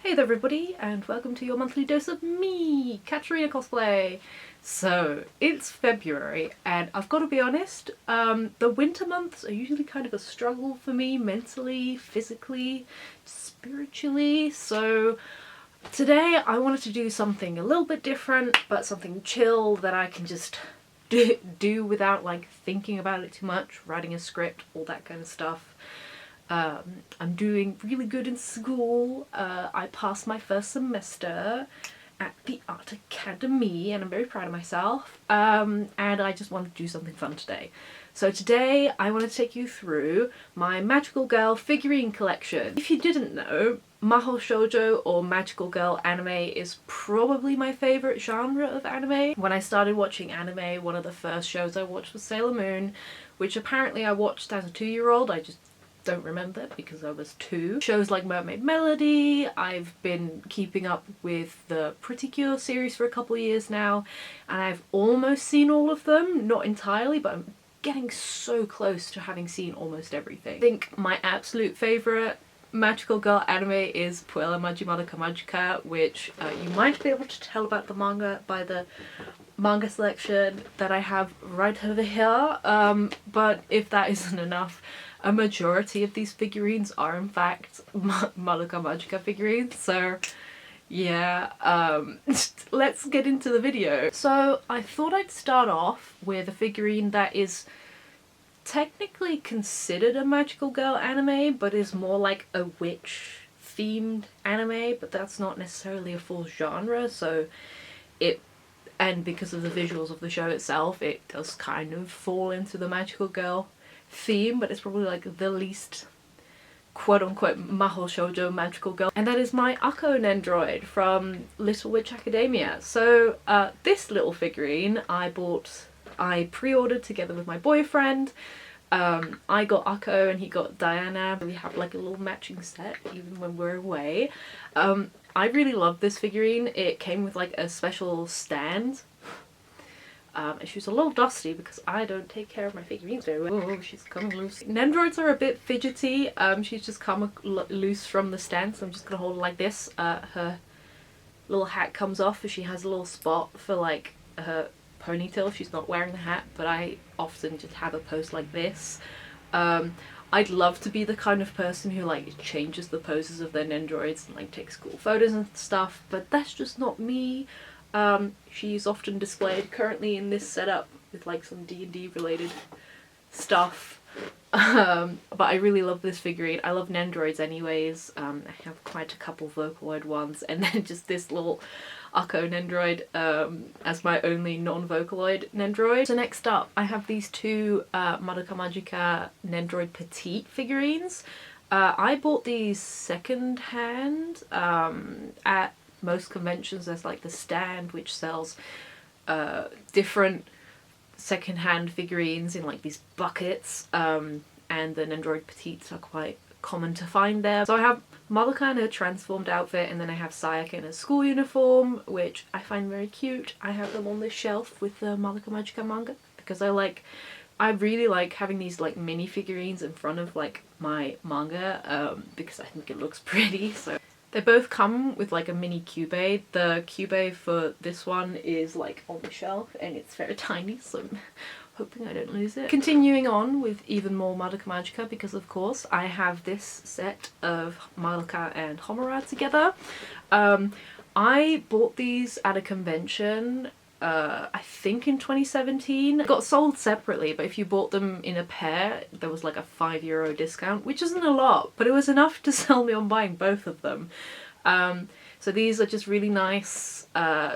Hey there everybody, and welcome to your monthly dose of me, Katarina Cosplay. So, it's February, and I've got to be honest, the winter months are usually kind of a struggle for me, mentally, physically, spiritually, so today I wanted to do something a little bit different, but something chill that I can just do without like thinking about it too much, writing a script, all that kind of stuff. I'm doing really good in school. I passed my first semester at the Art Academy and I'm very proud of myself. And I just wanted to do something fun today. So today I want to take you through my Magical Girl figurine collection. If you didn't know, Mahou Shoujo or Magical Girl anime is probably my favourite genre of anime. When I started watching anime, one of the first shows I watched was Sailor Moon, which apparently I watched as a 2-year-old. I just don't remember because I was 2. Shows like Mermaid Melody, I've been keeping up with the Pretty Cure series for a couple of years now, and I've almost seen all of them, not entirely, but I'm getting so close to having seen almost everything. I think my absolute favourite Magical Girl anime is Puella Magi Madoka Magica, which you might be able to tell about the manga by the manga selection that I have right over here, but if that isn't enough, a majority of these figurines are in fact Madoka Magica figurines, so yeah, let's get into the video. So I thought I'd start off with a figurine that is technically considered a Magical Girl anime, but is more like a witch themed anime, but that's not necessarily a full genre, so and because of the visuals of the show itself, it does kind of fall into the Magical Girl theme, but it's probably like the least quote-unquote Mahou Shoujo Magical Girl, and that is my Akko Nendroid from Little Witch Academia. So this little figurine I pre-ordered together with my boyfriend. I got Akko and he got Diana. We have like a little matching set even when we're away. I really love this figurine. It came with like a special stand. And she was a little dusty because I don't take care of my figurines very well. Oh, she's coming loose. Nendroids are a bit fidgety. She's just come loose from the stand, so I'm just gonna hold her like this. Her little hat comes off, and she has a little spot for like her ponytail. She's not wearing the hat, but I often just have her pose like this. I'd love to be the kind of person who like changes the poses of their Nendroids and like takes cool photos and stuff, but that's just not me. She's often displayed currently in this setup with like some D&D related stuff. But I really love this figurine. I love Nendroids anyways. I have quite a couple Vocaloid ones, and then just this little Akko Nendroid as my only non-Vocaloid Nendroid. So next up I have these two Madoka Magica Nendroid Petite figurines. I bought these second hand at most conventions. There's like the stand which sells different second-hand figurines in like these buckets, and the Nendroid Petites are quite common to find there. So I have Madoka in her transformed outfit, and then I have Sayaka in her school uniform, which I find very cute. I have them on this shelf with the Madoka Magica manga because I really like having these like mini figurines in front of like my manga, because I think it looks pretty. So they both come with like a mini cube. The cube for this one is like on the shelf and it's very tiny, so I'm hoping I don't lose it. Continuing on with even more Madoka Magica, because of course I have this set of Madoka and Homura together. I bought these at a convention, I think in 2017. It got sold separately, but if you bought them in a pair there was like a €5 discount, which isn't a lot, but it was enough to sell me on buying both of them. So these are just really nice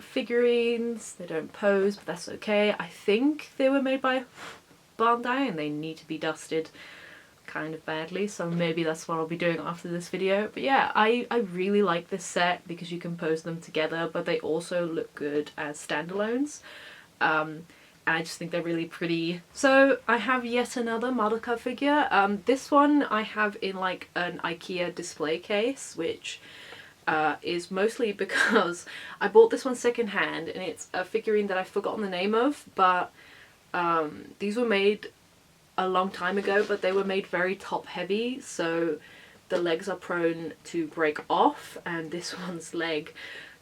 figurines. They don't pose, but that's okay. I think they were made by Bandai and they need to be dusted kind of badly, so maybe that's what I'll be doing after this video. But yeah, I really like this set because you can pose them together, but they also look good as standalones. And I just think they're really pretty. So I have yet another Madoka figure. This one I have in like an IKEA display case, which is mostly because I bought this one secondhand, and it's a figurine that I've forgotten the name of, but these were made a long time ago, but they were made very top heavy, so the legs are prone to break off, and this one's leg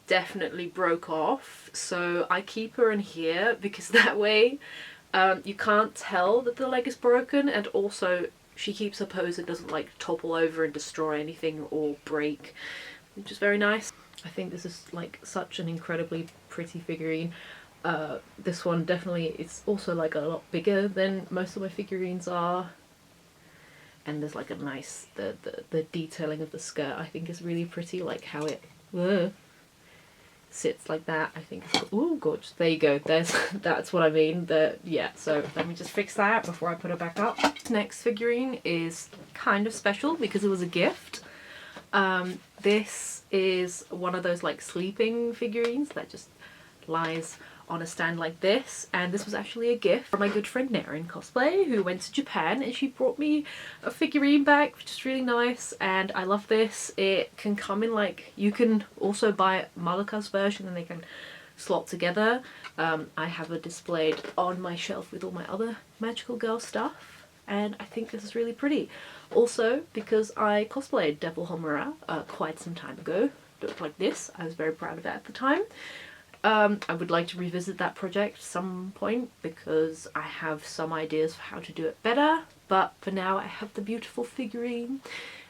definitely broke off, so I keep her in here because that way you can't tell that the leg is broken, and also she keeps her pose, it doesn't like topple over and destroy anything or break, which is very nice. I think this is like such an incredibly pretty figurine. This one definitely, it's also like a lot bigger than most of my figurines are, and there's like a nice, the detailing of the skirt I think is really pretty, like how it sits like that. I think it's, oh gorgeous, there you go, there's that's what I mean. Yeah, so let me just fix that before I put it back up. Next figurine is kind of special because it was a gift. This is one of those like sleeping figurines that just lies on a stand like this, and this was actually a gift from my good friend Nara in Cosplay, who went to Japan, and she brought me a figurine back, which is really nice, and I love this. It can come in like, you can also buy Malika's version and they can slot together. I have it displayed on my shelf with all my other magical girl stuff, and I think this is really pretty. Also, because I cosplayed Devil Homura quite some time ago, looked like this, I was very proud of it at the time. I would like to revisit that project some point because I have some ideas for how to do it better, but for now I have the beautiful figurine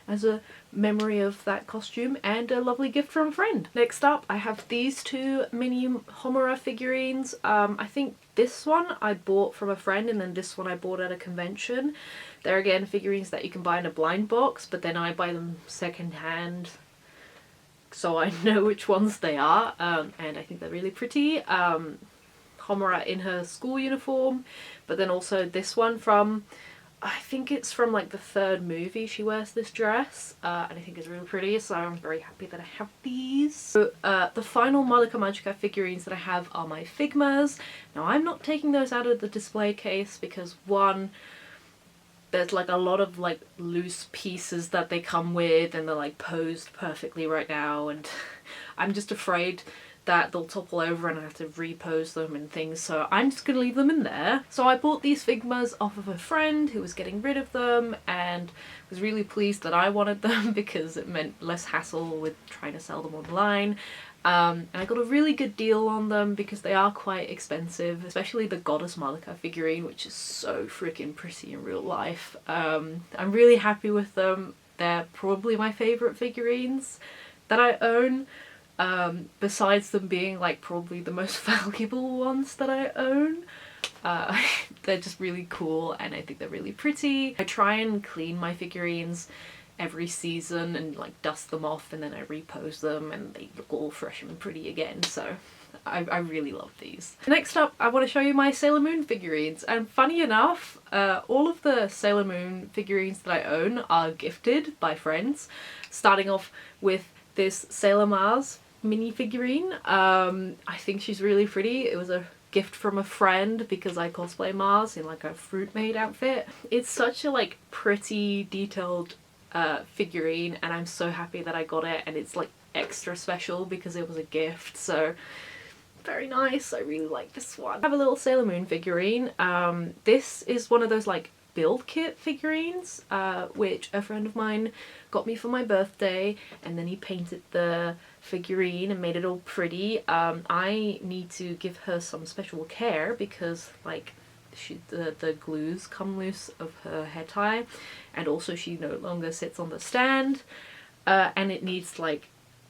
as a memory of that costume and a lovely gift from a friend. Next up I have these two mini Homura figurines. I think this one I bought from a friend, and then this one I bought at a convention. They're again figurines that you can buy in a blind box, but then I buy them second hand so I know which ones they are, and I think they're really pretty. Homura in her school uniform, but then also this one from, I think it's from like the third movie she wears this dress, and I think it's really pretty, so I'm very happy that I have these. So the final Malika Magica figurines that I have are my Figmas. Now I'm not taking those out of the display case because one, there's like a lot of like loose pieces that they come with and they're like posed perfectly right now, and I'm just afraid that they'll topple over and I have to repose them and things, so I'm just gonna leave them in there. So I bought these Figmas off of a friend who was getting rid of them and was really pleased that I wanted them because it meant less hassle with trying to sell them online. And I got a really good deal on them because they are quite expensive, especially the Goddess Malika figurine, which is so freaking pretty in real life. I'm really happy with them. They're probably my favourite figurines that I own, besides them being like probably the most valuable ones that I own. They're just really cool and I think they're really pretty. I try and clean my figurines every season and like dust them off, and then I repose them and they look all fresh and pretty again, so I really love these. Next up I want to show you my Sailor Moon figurines, and funny enough all of the Sailor Moon figurines that I own are gifted by friends, starting off with this Sailor Mars mini figurine. I think she's really pretty. It was a gift from a friend because I cosplay Mars in like a fruit maid outfit. It's such a like pretty detailed figurine, and I'm so happy that I got it, and it's like extra special because it was a gift, so very nice. I really like this one. I have a little Sailor Moon figurine. This is one of those like build kit figurines which a friend of mine got me for my birthday, and then he painted the figurine and made it all pretty. I need to give her some special care because like the glues come loose of her hair tie, and also she no longer sits on the stand, and it needs like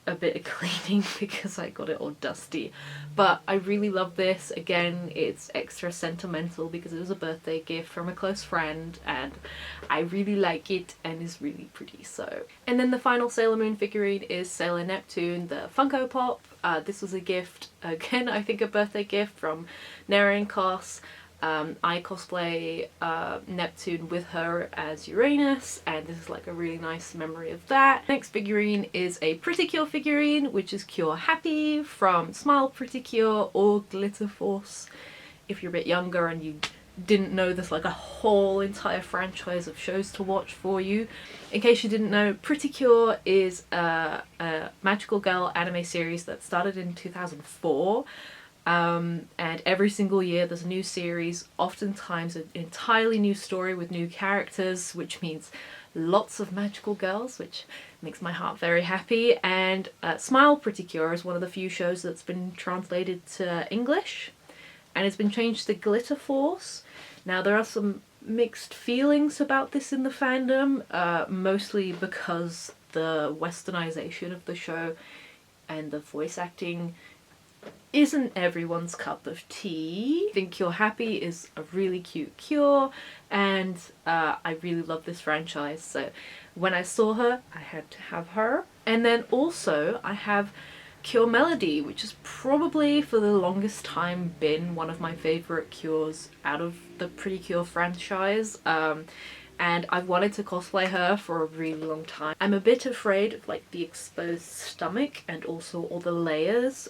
a bit of cleaning because I got it all dusty. But I really love this. Again, it's extra sentimental because it was a birthday gift from a close friend and I really like it and it's really pretty. So, and then the final Sailor Moon figurine is Sailor Neptune, the Funko Pop. This was a gift, again I think a birthday gift from Nara and Cos. I cosplay Neptune with her as Uranus, and this is like a really nice memory of that. Next figurine is a Pretty Cure figurine, which is Cure Happy from Smile Pretty Cure or Glitter Force. If you're a bit younger and you didn't know, there's like a whole entire franchise of shows to watch for you. In case you didn't know, Pretty Cure is a magical girl anime series that started in 2004. And every single year there's a new series, oftentimes an entirely new story with new characters, which means lots of magical girls, which makes my heart very happy. And Smile Pretty Cure is one of the few shows that's been translated to English, and it's been changed to Glitter Force. Now there are some mixed feelings about this in the fandom, mostly because the westernization of the show and the voice acting isn't everyone's cup of tea. I think You're Happy is a really cute cure, and I really love this franchise, so when I saw her I had to have her. And then also I have Cure Melody, which has probably for the longest time been one of my favourite cures out of the Pretty Cure franchise. And I've wanted to cosplay her for a really long time. I'm a bit afraid of like the exposed stomach and also all the layers,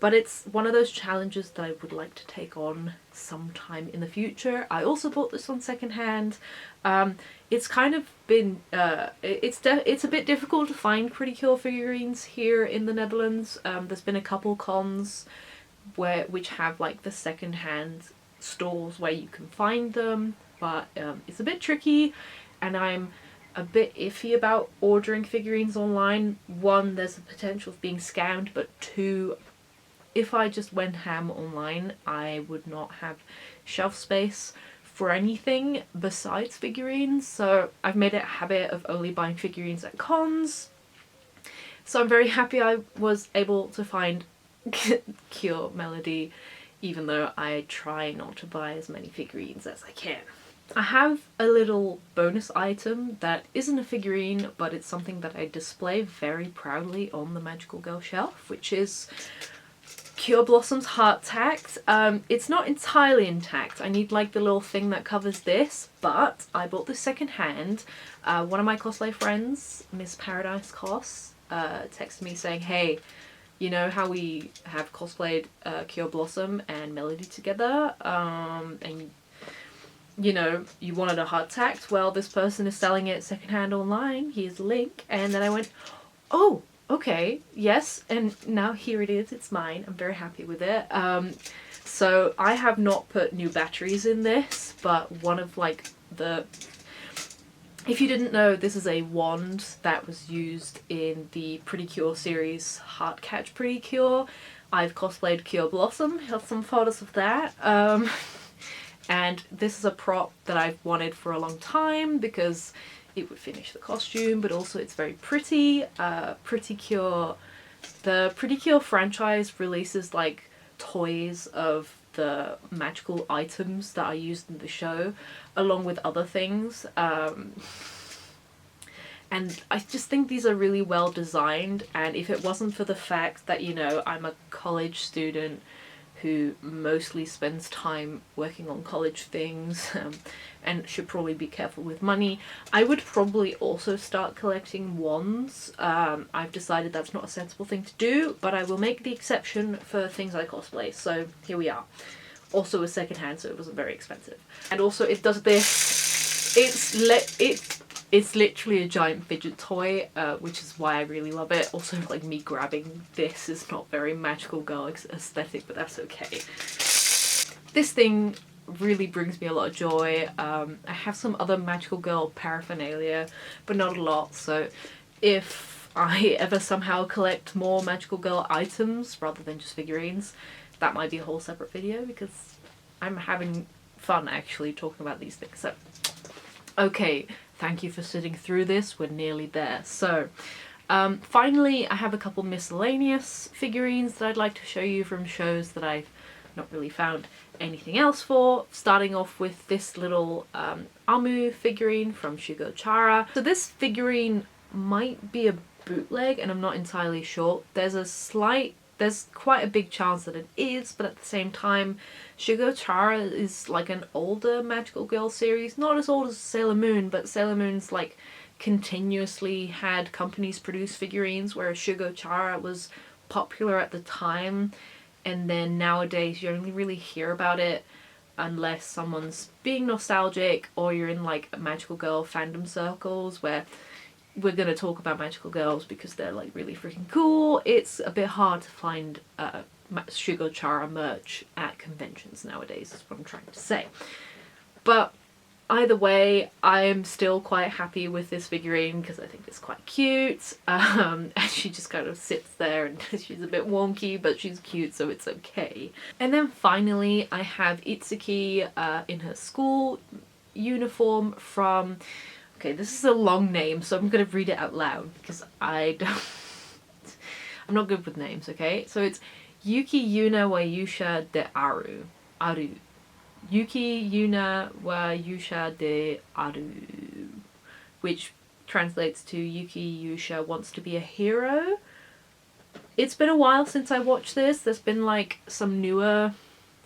but it's one of those challenges that I would like to take on sometime in the future. I also bought this on secondhand. It's kind of been, it's a bit difficult to find Pretty Cure figurines here in the Netherlands. There's been a couple cons which have like the secondhand stores where you can find them, but it's a bit tricky, and I'm a bit iffy about ordering figurines online. One, there's a potential of being scammed, but two, if I just went ham online, I would not have shelf space for anything besides figurines, so I've made it a habit of only buying figurines at cons. So I'm very happy I was able to find Cure Melody, even though I try not to buy as many figurines as I can. I have a little bonus item that isn't a figurine, but it's something that I display very proudly on the Magical Girl shelf, which is Cure Blossom's heart tacked. It's not entirely intact. I need like the little thing that covers this, but I bought this second hand. One of my cosplay friends, Miss Paradise Cos, texted me saying, hey, you know how we have cosplayed Cure Blossom and Melody together, and you know, you wanted a heart tacked? Well, this person is selling it secondhand online. Here's the link. And then I went, oh, okay, yes, and now here it is, it's mine. I'm very happy with it. So I have not put new batteries in this, but one of like the... If you didn't know, this is a wand that was used in the Pretty Cure series, Heart Catch Pretty Cure. I've cosplayed Cure Blossom, have some photos of that. And this is a prop that I've wanted for a long time because it would finish the costume, but also it's very pretty. The Pretty Cure franchise releases like toys of the magical items that are used in the show, along with other things. And I just think these are really well designed, and if it wasn't for the fact that, you know, I'm a college student who mostly spends time working on college things and should probably be careful with money, I would probably also start collecting wands. I've decided that's not a sensible thing to do, but I will make the exception for things I cosplay, so here we are. Also a second hand, so it wasn't very expensive. And also it does this, it's literally a giant fidget toy, which is why I really love it. Also, like, me grabbing this is not very Magical Girl aesthetic, but that's okay. This thing really brings me a lot of joy. I have some other Magical Girl paraphernalia, but not a lot, so if I ever somehow collect more Magical Girl items rather than just figurines, that might be a whole separate video, because I'm having fun actually talking about these things. So, okay. Thank you for sitting through this, we're nearly there. So, finally I have a couple miscellaneous figurines that I'd like to show you from shows that I've not really found anything else for. Starting off with this little Amu figurine from Shugo Chara. So this figurine might be a bootleg, and I'm not entirely sure. There's quite a big chance that it is, but at the same time, Shugo Chara is like an older Magical Girl series. Not as old as Sailor Moon, but Sailor Moon's like continuously had companies produce figurines, whereas Shugo Chara was popular at the time, and then nowadays you only really hear about it unless someone's being nostalgic or you're in like Magical Girl fandom circles where we're going to talk about Magical Girls because they're like really freaking cool. It's a bit hard to find Sugar Chara merch at conventions nowadays, is what I'm trying to say. But either way, I'm still quite happy with this figurine because I think it's quite cute. And she just kind of sits there and she's a bit wonky, but she's cute, so it's okay. And then finally, I have Itsuki in her school uniform from... Okay, this is a long name, so I'm gonna read it out loud because I'm not good with names, okay? So it's Yuki Yuna wa Yusha de Aru. Yuki Yuna wa Yusha de Aru. Which translates to Yuki Yusha wants to be a hero. It's been a while since I watched this. There's been like some newer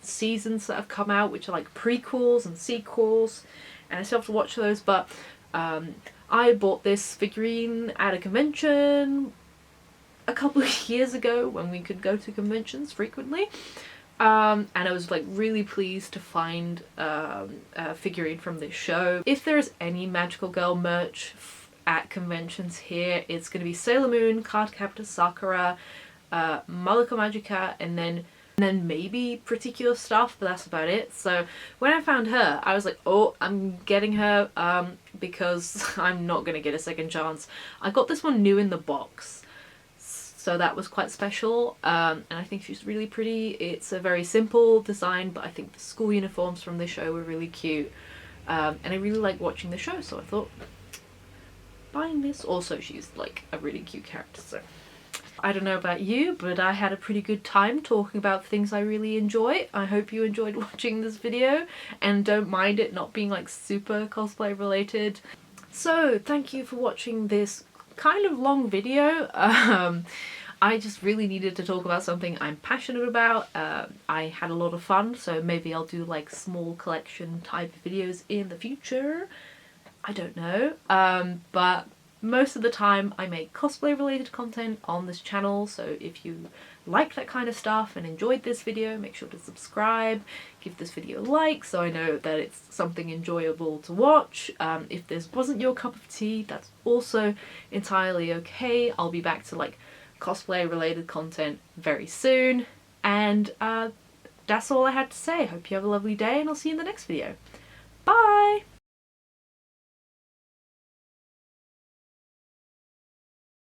seasons that have come out, which are like prequels and sequels, and I still have to watch those, but I bought this figurine at a convention a couple of years ago when we could go to conventions frequently, and I was like really pleased to find a figurine from this show. If there's any Magical Girl merch at conventions here, it's going to be Sailor Moon, Cardcaptor Sakura, Madoka Magica, and then maybe Pretty Cure stuff, but that's about it. So when I found her, I was like, oh, I'm getting her because I'm not going to get a second chance. I got this one new in the box, so that was quite special, and I think she's really pretty. It's a very simple design, but I think the school uniforms from this show were really cute, and I really like watching the show, so I thought buying this. Also, she's like a really cute character, so I don't know about you, but I had a pretty good time talking about things I really enjoy. I hope you enjoyed watching this video and don't mind it not being like super cosplay related. So thank you for watching this kind of long video. I just really needed to talk about something I'm passionate about. I had a lot of fun, so maybe I'll do like small collection type videos in the future. I don't know, but most of the time I make cosplay related content on this channel, so if you like that kind of stuff and enjoyed this video, make sure to subscribe, give this video a like so I know that it's something enjoyable to watch. If this wasn't your cup of tea, that's also entirely okay. I'll be back to like cosplay related content very soon, and that's all I had to say. Hope you have a lovely day, and I'll see you in the next video. Bye!